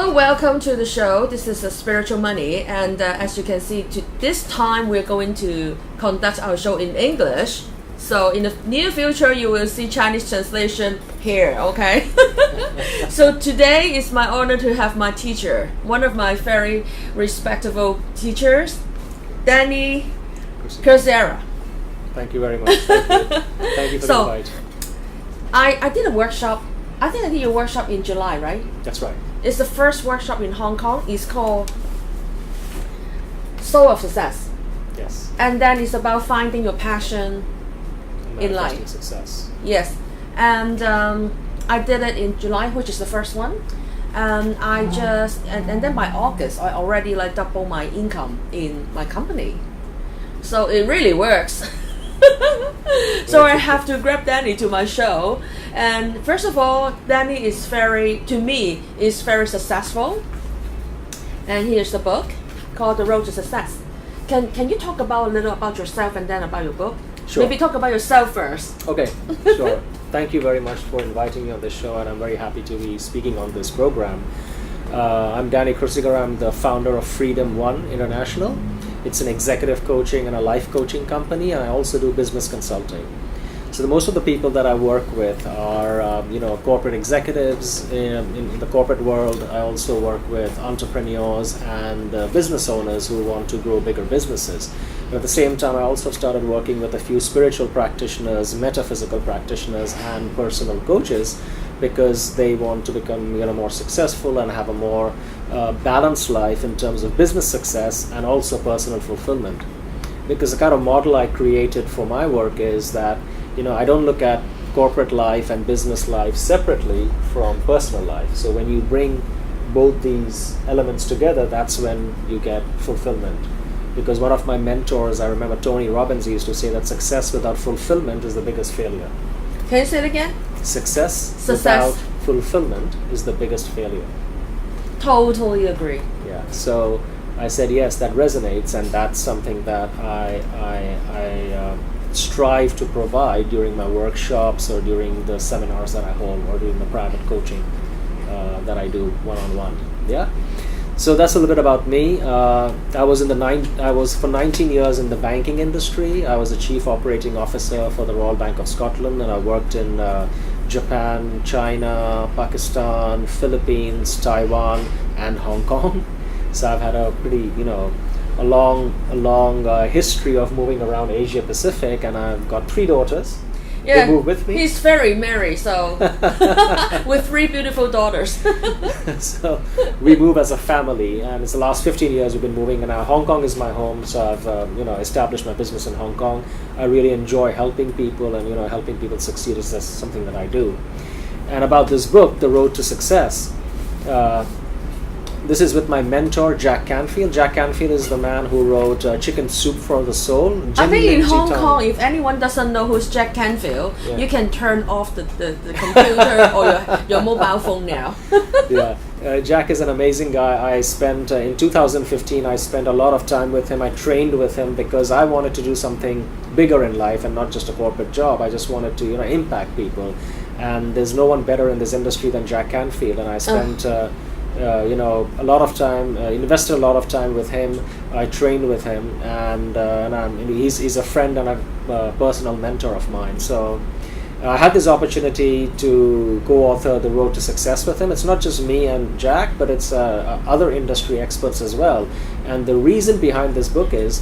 Hello, welcome to the show. This is Spiritual Money, and as you can see, this time we're going to conduct our show in English. So in the near future, you will see Chinese translation here, okay? So today is my honor to have my teacher, one of my very respectable teachers, Danny Khursigara. Thank you very much. Thank you for the invite. I did a workshop. I think I did a workshop in July, right? That's right. It's the first workshop in Hong Kong. It's called Soul of Success. Yes. And then it's about finding your passion in life. Success. Yes. And I did it in July, which is the first one. And I just and then by August I already like double my income in my company. So it really works. So I have to grab Danny to my show. And first of all, Danny is very successful. And here's the book called The Road to Success. Can you talk about a little about yourself and then about your book? Sure. Maybe talk about yourself first. Okay, sure. Thank you very much for inviting me on this show, and I'm very happy to be speaking on this program. I'm Danny Khursigara. I'm the founder of FreedomOne International. It's an executive coaching and a life coaching company, and I also do business consulting. So most of the people that I work with are, corporate executives in the corporate world. I also work with entrepreneurs and business owners who want to grow bigger businesses. But at the same time, I also started working with a few spiritual practitioners, metaphysical practitioners, and personal coaches because they want to become more successful and have a more balanced life in terms of business success and also personal fulfillment. Because the kind of model I created for my work is that I don't look at corporate life and business life separately from personal life. So when you bring both these elements together, that's when you get fulfillment. Because one of my mentors, I remember Tony Robbins, used to say that success without fulfillment is the biggest failure. Can you say it again? Success without fulfillment is the biggest failure. Totally agree. Yeah. So I said, yes, that resonates, and that's something that I strive to provide during my workshops or during the seminars that I hold or during the private coaching that I do one-on-one. Yeah. So that's a little bit about me. I was for 19 years in the banking industry. I was a chief operating officer for the Royal Bank of Scotland, and I worked in Japan, China, Pakistan, Philippines, Taiwan, and Hong Kong. So I've had a pretty, a long history of moving around Asia Pacific, and I've got 3 daughters. Yeah, they move with me. He's very married, so with 3 beautiful daughters. So we move as a family, and it's the last 15 years we've been moving. And now Hong Kong is my home, so I've established my business in Hong Kong. I really enjoy helping people, and helping people succeed is just something that I do. And about this book, The Road to Success. This is with my mentor, Jack Canfield. Jack Canfield is the man who wrote Chicken Soup for the Soul. I think in Hong Kong, if anyone doesn't know who's Jack Canfield, you can turn off the computer or your mobile phone now. Yeah, Jack is an amazing guy. I spent, in 2015, I spent a lot of time with him. I trained with him because I wanted to do something bigger in life and not just a corporate job. I just wanted to, impact people. And there's no one better in this industry than Jack Canfield. And I spent... a lot of time, invested a lot of time with him. I trained with him, and he's a friend and a personal mentor of mine. So I had this opportunity to co-author The Road to Success with him. It's not just me and Jack, but it's other industry experts as well. And the reason behind this book is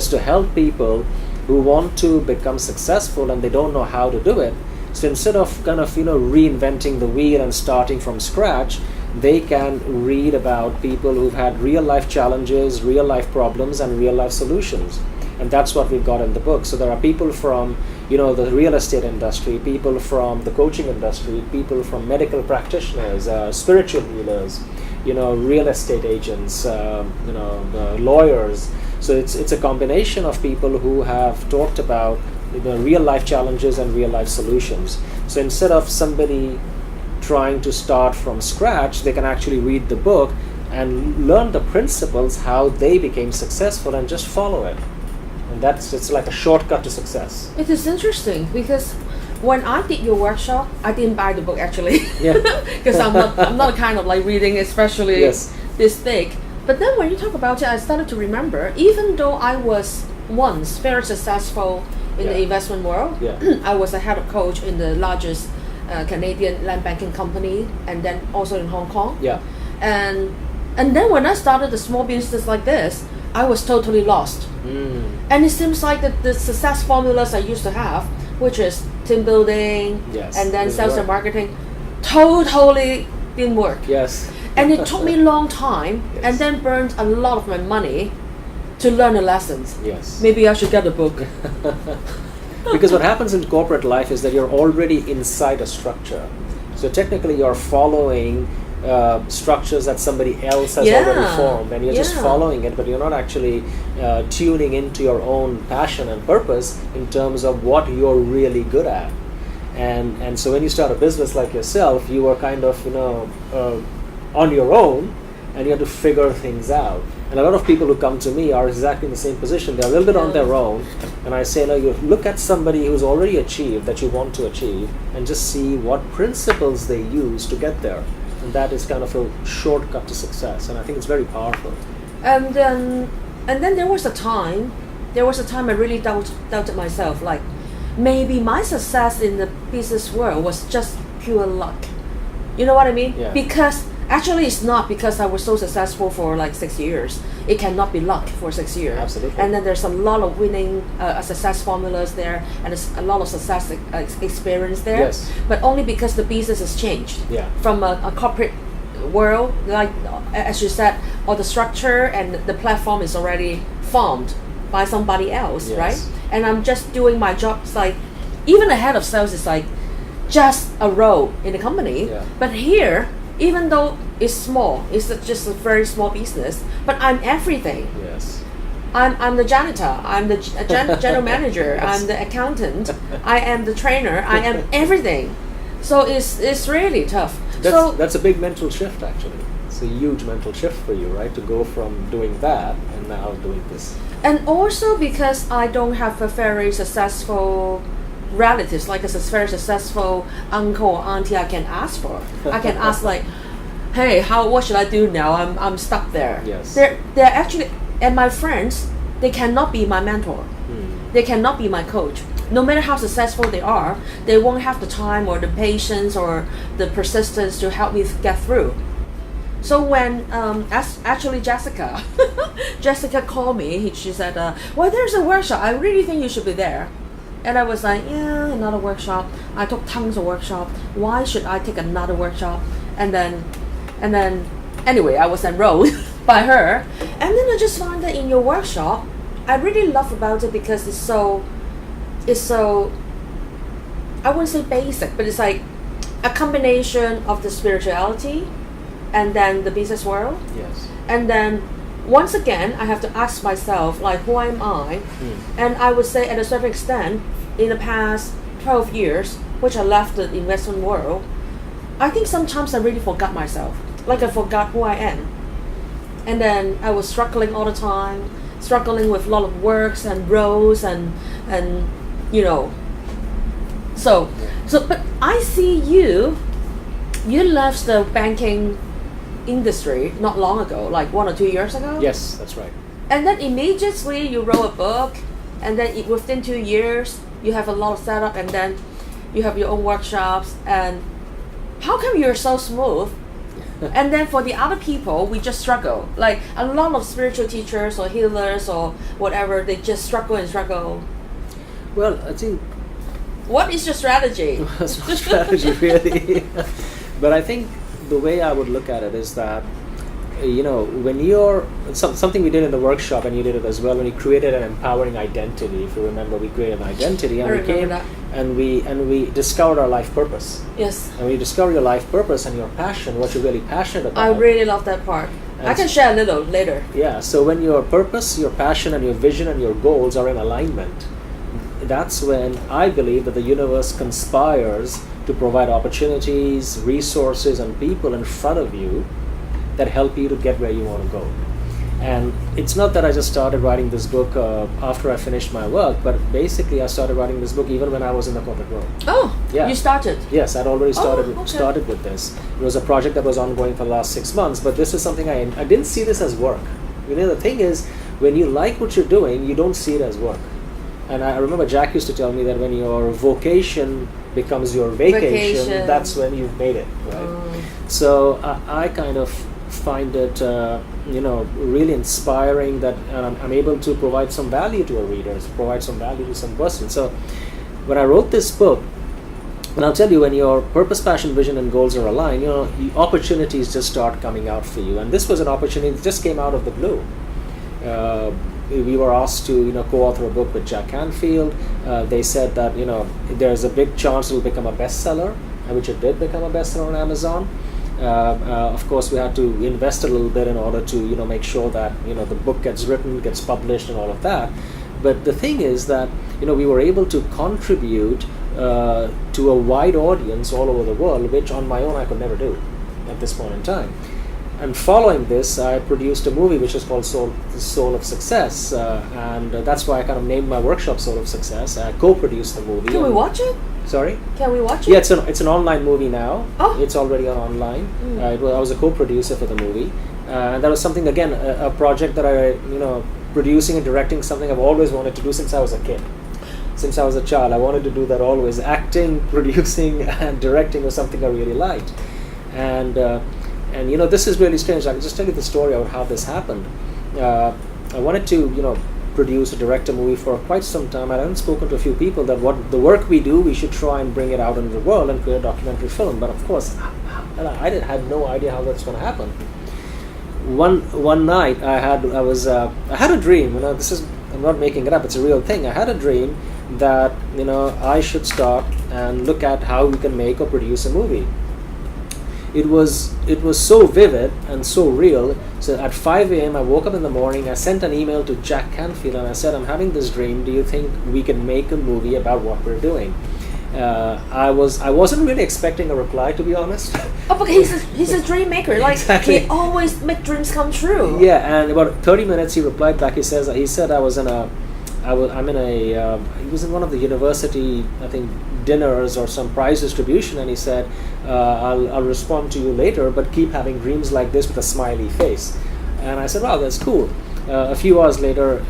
to help people who want to become successful and they don't know how to do it. So instead of reinventing the wheel and starting from scratch, they can read about people who've had real life challenges, real life problems, and real life solutions. And that's what we've got in the book. So there are people from, the real estate industry, people from the coaching industry, people from medical practitioners, spiritual healers, real estate agents, lawyers. So it's a combination of people who have talked about real life challenges and real life solutions. So instead of somebody trying to start from scratch, they can actually read the book and learn the principles, how they became successful, and just follow it. And it's like a shortcut to success. It is interesting because when I did your workshop, I didn't buy the book actually. Yeah. Because I'm not kind of like reading, especially Yes. this thick. But then when you talk about it, I started to remember, even though I was once very successful in the investment world, Yeah. I was a head of coach in the largest Canadian land banking company, and then also in Hong Kong. Yeah. And then when I started a small business like this, I was totally lost. And it seems like the success formulas I used to have, which is team building, Yes, and then didn't sales work. and marketing, totally didn't work. Yes. And it took me a long time, Yes. and then burned a lot of my money to learn the lessons. Yes. Maybe I should get a book. Because what happens in corporate life is that you're already inside a structure. So technically you're following structures that somebody else has already formed, and you're just following it, but you're not actually tuning into your own passion and purpose in terms of what you're really good at. And so when you start a business like yourself, you are kind of on your own, and you have to figure things out. And a lot of people who come to me are exactly in the same position. They're a little bit on their own, and I say, no, you look at somebody who's already achieved that you want to achieve, and just see what principles they use to get there. And that is kind of a shortcut to success, and I think it's very powerful. And then there was a time I really doubted myself, like maybe my success in the business world was just pure luck. You know what I mean? Yeah. Because actually it's not, because I was so successful for like 6 years. It cannot be luck for 6 years. Absolutely. And then there's a lot of winning success formulas there, and there's a lot of success experience there. Yes. But only because the business has changed. Yeah. From a corporate world, like as you said, or the structure and the platform is already formed by somebody else, Yes. right? And I'm just doing my job. It's like, even the head of sales is like just a role in the company. Yeah. But here, even though it's small, it's just a very small business, but I'm everything. Yes. I'm the janitor, I'm the general manager, Yes. I'm the accountant, I am the trainer, I am everything. So it's really tough. That's a big mental shift, actually. It's a huge mental shift for you, right? To go from doing that and now doing this. And also because I don't have a very successful relatives, like a very successful uncle or auntie I can ask for. I can ask like, hey, what should I do now? I'm stuck there. Yes. They're actually, and my friends, they cannot be my mentor. They cannot be my coach. No matter how successful they are, they won't have the time or the patience or the persistence to help me get through. So when actually Jessica called me, she said, well, there's a workshop. I really think you should be there. And I was like, yeah, another workshop. I took tons of workshops. Why should I take another workshop? And then anyway, I was enrolled by her. And then I just found that in your workshop, I really love about it because it's so, I wouldn't say basic, but it's like a combination of the spirituality and then the business world. Yes. And then once again, I have to ask myself, like, who am I? And I would say at a certain extent, in the past 12 years, which I left the investment world, I think sometimes I really forgot myself. Like I forgot who I am. And then I was struggling all the time, struggling with a lot of works and roles and you know. So but I see you left the banking industry not long ago, like 1 or 2 years ago. Yes, that's right. And then immediately you wrote a book, and then within 2 years you have a lot of setup, and then you have your own workshops. And how come you're so smooth? And then for the other people, we just struggle. Like a lot of spiritual teachers or healers or whatever, they just struggle and struggle. Well, I think What is your strategy? it's not strategy really. But I think the way I would look at it is that, when you're something we did in the workshop, and you did it as well, when you created an empowering identity. If you remember, we created an identity, and I we came remember that. and we discovered our life purpose. Yes. And when you discover your life purpose and your passion, what you're really passionate about. I really love that part. I can share a little later. Yeah. So when your purpose, your passion, and your vision and your goals are in alignment, that's when I believe that the universe conspires to provide opportunities, resources, and people in front of you that help you to get where you want to go. And it's not that I just started writing this book after I finished my work, but basically I started writing this book even when I was in the corporate world. Oh, Yeah. you started. Yes, I'd already started okay. started with this. It was a project that was ongoing for the last 6 months, but this is something I didn't see this as work. You know, the thing is, when you like what you're doing, you don't see it as work. And I remember Jack used to tell me that when your vocation becomes your vacation. That's when you've made it, right? So I kind of find it, really inspiring that I'm able to provide some value to our readers, provide some value to some person. So when I wrote this book, and I'll tell you, when your purpose, passion, vision, and goals are aligned, opportunities just start coming out for you. And this was an opportunity that just came out of the blue. We were asked to, co-author a book with Jack Canfield. They said that, there's a big chance it'll become a bestseller, which it did become a bestseller on Amazon. Of course, we had to invest a little bit in order to, make sure that, the book gets written, gets published, and all of that. But the thing is that, we were able to contribute to a wide audience all over the world, which on my own I could never do at this point in time. And following this, I produced a movie which is called Soul of Success, and that's why I kind of named my workshop Soul of Success. I co-produced the movie. Can we watch it? Sorry? Can we watch it? Yeah, it's an online movie now. Oh. It's already on online. I was a co-producer for the movie. And that was something, again, a project that I, producing and directing, something I've always wanted to do since I was a kid. Since I was a child, I wanted to do that always. Acting, producing, and directing was something I really liked. And this is really strange. I can just tell you the story of how this happened. I wanted to, produce or direct a movie for quite some time. I hadn't spoken to a few people that what the work we do, we should try and bring it out into the world and create a documentary film. But of course, I had no idea how that's going to happen. One night, I had a dream. I'm not making it up. It's a real thing. I had a dream that I should start and look at how we can make or produce a movie. It was so vivid and so real. So at 5 a.m. I woke up in the morning. I sent an email to Jack Canfield and I said, I'm having this dream. Do you think we can make a movie about what we're doing? I wasn't really expecting a reply, to be honest. Oh, but he's a dream maker. Like, Exactly. he always make dreams come true. Yeah, and about 30 minutes he replied back. He said he was in one of the university, I think, dinners or some prize distribution, and he said, I'll respond to you later, but keep having dreams like this with a smiley face. And I said, wow, that's cool. A few hours later,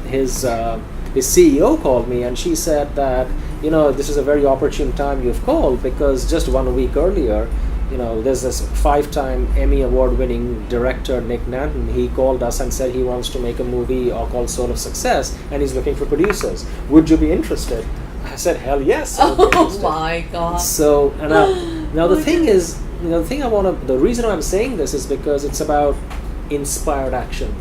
his CEO called me, and she said that, this is a very opportune time you've called, because just 1 week earlier, there's this 5-time Emmy Award-winning director, Nick Nanton. He called us and said he wants to make a movie called Soul of Success, and he's looking for producers. Would you be interested? I said, hell yes. Oh my God. So, and now the thing is, the reason I'm saying this is because it's about inspired action.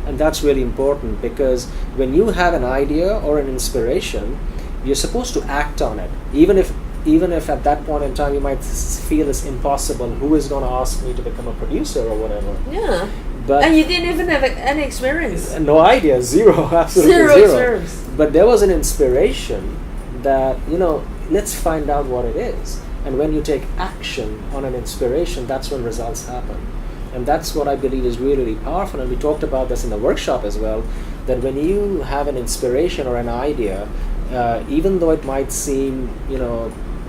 And that's really important, because when you have an idea or an inspiration, you're supposed to act on it. Even if at that point in time you might feel it's impossible, who is going to ask me to become a producer or whatever? Yeah. But And you didn't even have any experience. no idea, zero, absolutely Zero zero. experience. But there was an inspiration that, let's find out what it is. And when you take action on an inspiration, that's when results happen. And that's what I believe is really, really powerful. And we talked about this in the workshop as well, that when you have an inspiration or an idea, even though it might seem,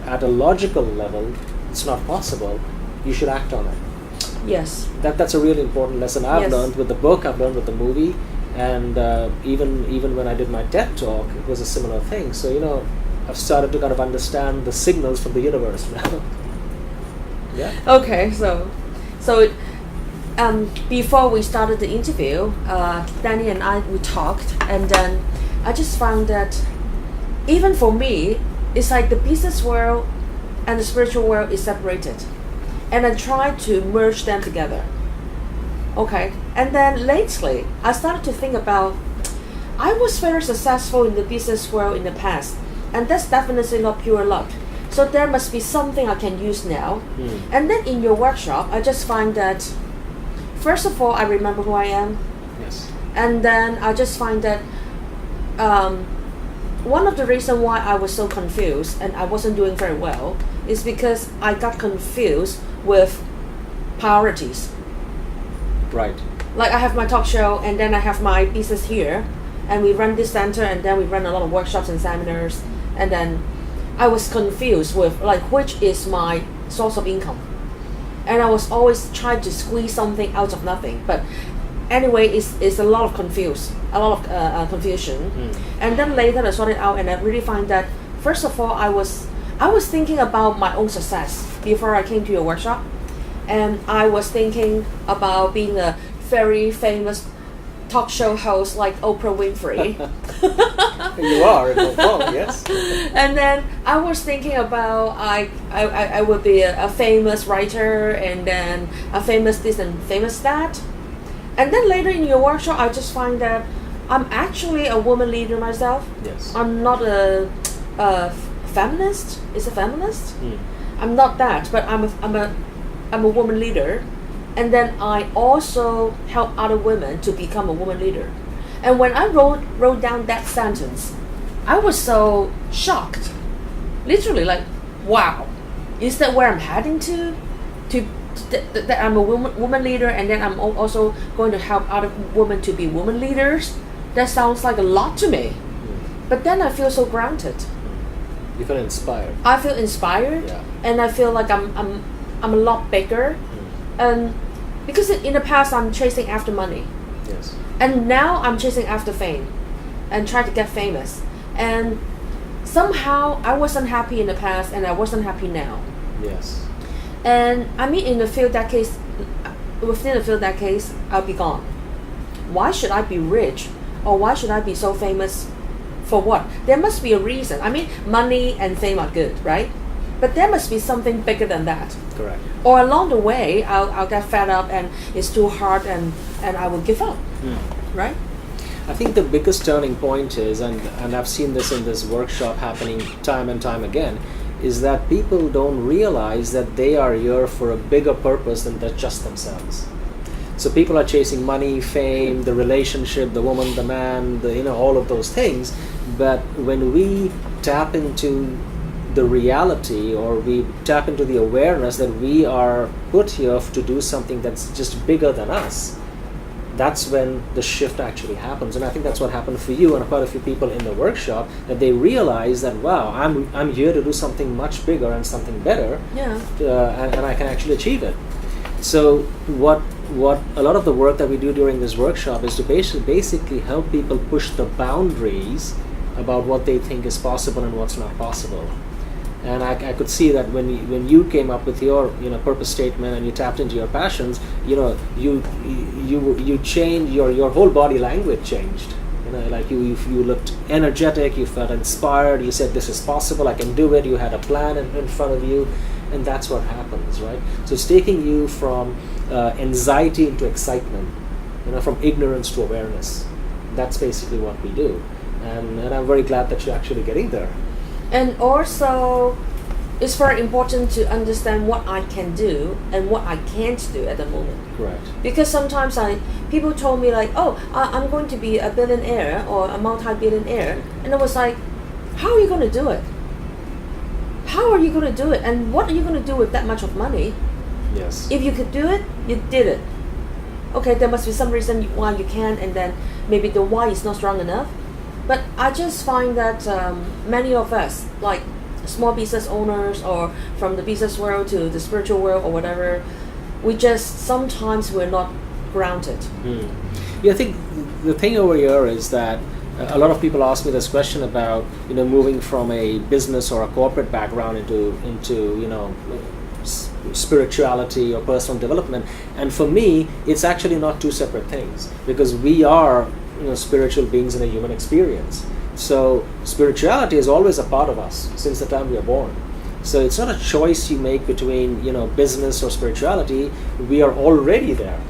at a logical level, it's not possible, you should act on it. Yes. That's a really important lesson I've Yes. learned with the book, I've learned with the movie, and even when I did my TED talk, it was a similar thing. So, I've started to kind of understand the signals from the universe now. Yeah. Okay, so before we started the interview, Danny and we talked, and then I just found that even for me, it's like the business world and the spiritual world is separated, and I try to merge them together. Okay, and then lately I started to think about, I was very successful in the business world in the past, and that's definitely not pure luck. So there must be something I can use now. And then in your workshop, I just find that, first of all, I remember who I am. Yes. And then I just find that one of the reasons why I was so confused and I wasn't doing very well is because I got confused with priorities. Right. like I have my talk show, and then I have my business here, and we run this center, and then we run a lot of workshops and seminars, and then I was confused with like which is my source of income, and I was always trying to squeeze something out of nothing. But anyway, it's a lot of confusion, and then later I sorted out, and I really find that first of all I was thinking about my own success before I came to your workshop, and I was thinking about being a very famous talk show host like Oprah Winfrey. You are in Hong Kong, yes. And then I was thinking about I would be a famous writer, and then a famous this and famous that. And then later in your workshop, I just find that I'm actually a woman leader myself. Yes. I'm not a feminist. Is a feminist? I'm not that, but I'm a woman leader. And then I also help other women to become a woman leader. And when I wrote down that sentence, I was so shocked. Literally, like, wow, is that where I'm heading to? That I'm a woman leader, and then I'm also going to help other women to be woman leaders. That sounds like a lot to me. But then I feel so grounded. You feel inspired. I feel inspired, Yeah. and I feel like I'm a lot bigger. And because in the past I'm chasing after money, Yes. and now I'm chasing after fame and trying to get famous. And somehow I wasn't happy in the past, and I wasn't happy now. Yes. And I mean, within a few decades, I'll be gone. Why should I be rich, or why should I be so famous? For what? There must be a reason. I mean, money and fame are good, right? But there must be something bigger than that. Correct. Or along the way, I'll get fed up, and it's too hard, and I will give up, right? I think the biggest turning point is, and I've seen this in this workshop happening time and time again, is that people don't realize that they are here for a bigger purpose than just themselves. So people are chasing money, fame, the relationship, the woman, the man, all of those things. But when we tap into the reality, or we tap into the awareness that we are put here to do something that's just bigger than us, that's when the shift actually happens. And I think that's what happened for you and quite a few people in the workshop, that they realize that, wow, I'm here to do something much bigger and something better, and I can actually achieve it. So what a lot of the work that we do during this workshop is to basically help people push the boundaries about what they think is possible and what's not possible. And I could see that when you came up with your purpose statement and you tapped into your passions, you changed, your whole body language changed. Like you looked energetic, you felt inspired, you said this is possible, I can do it, you had a plan in front of you, and that's what happens, right? So it's taking you from anxiety into excitement, from ignorance to awareness. That's basically what we do, and I'm very glad that you're actually getting there. And also, it's very important to understand what I can do and what I can't do at the moment. Correct. Because sometimes people told me like, oh, I'm going to be a billionaire or a multi-billionaire, and I was like, how are you going to do it? How are you going to do it? And what are you going to do with that much of money? Yes. If you could do it, you did it. Okay, there must be some reason why you can, and then maybe the why is not strong enough. But I just find that many of us, like small business owners, or from the business world to the spiritual world or whatever, sometimes we're not grounded. Yeah, I think the thing over here is that a lot of people ask me this question about moving from a business or a corporate background into spirituality or personal development. And for me, it's actually not two separate things, because we are spiritual beings in a human experience. So spirituality is always a part of us since the time we are born. So it's not a choice you make between business or spirituality. We are already there.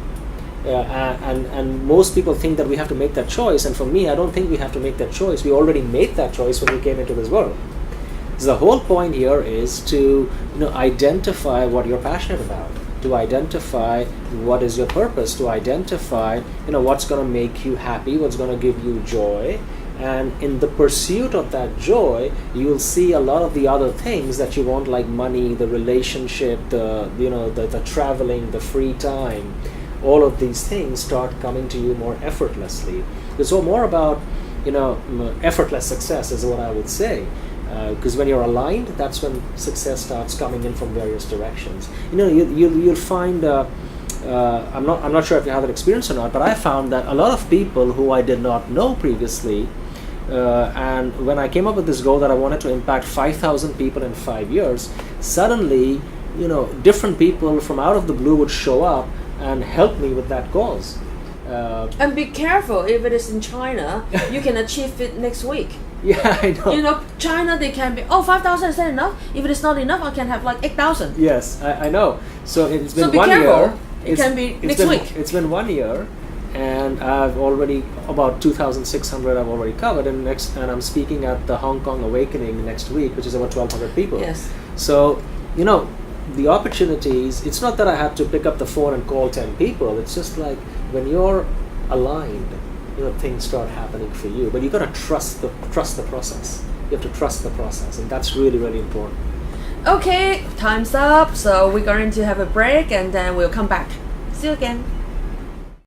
And most people think that we have to make that choice, and for me, I don't think we have to make that choice. We already made that choice when we came into this world. So the whole point here is to identify what you're passionate about, to identify what is your purpose, to identify what's going to make you happy, what's going to give you joy. And in the pursuit of that joy, you'll see a lot of the other things that you want, like money, the relationship, the traveling, the free time, all of these things start coming to you more effortlessly. It's all more about, effortless success is what I would say. Because when you're aligned, that's when success starts coming in from various directions. You'll find. I'm not sure if you have that experience or not, but I found that a lot of people who I did not know previously, and when I came up with this goal that I wanted to impact 5,000 people in 5 years, suddenly, different people from out of the blue would show up and help me with that cause. And be careful, if it is in China, you can achieve it next week. Yeah, I know. China, they can be, 5,000 is that enough? If it is not enough, I can have like 8,000. Yes, I know. So it's been be 1 careful. year. It can be next week. It's been 1 year, and I've already about 2,600 I've already covered, and I'm speaking at the Hong Kong Awakening next week, which is about 1,200 people. Yes. So the opportunities. It's not that I had to pick up the phone and call 10 people. It's just like when you're aligned, things start happening for you. But you got to trust the process. You have to trust the process, and that's really, really important. Okay, time's up. So we're going to have a break, and then we'll come back. See you again.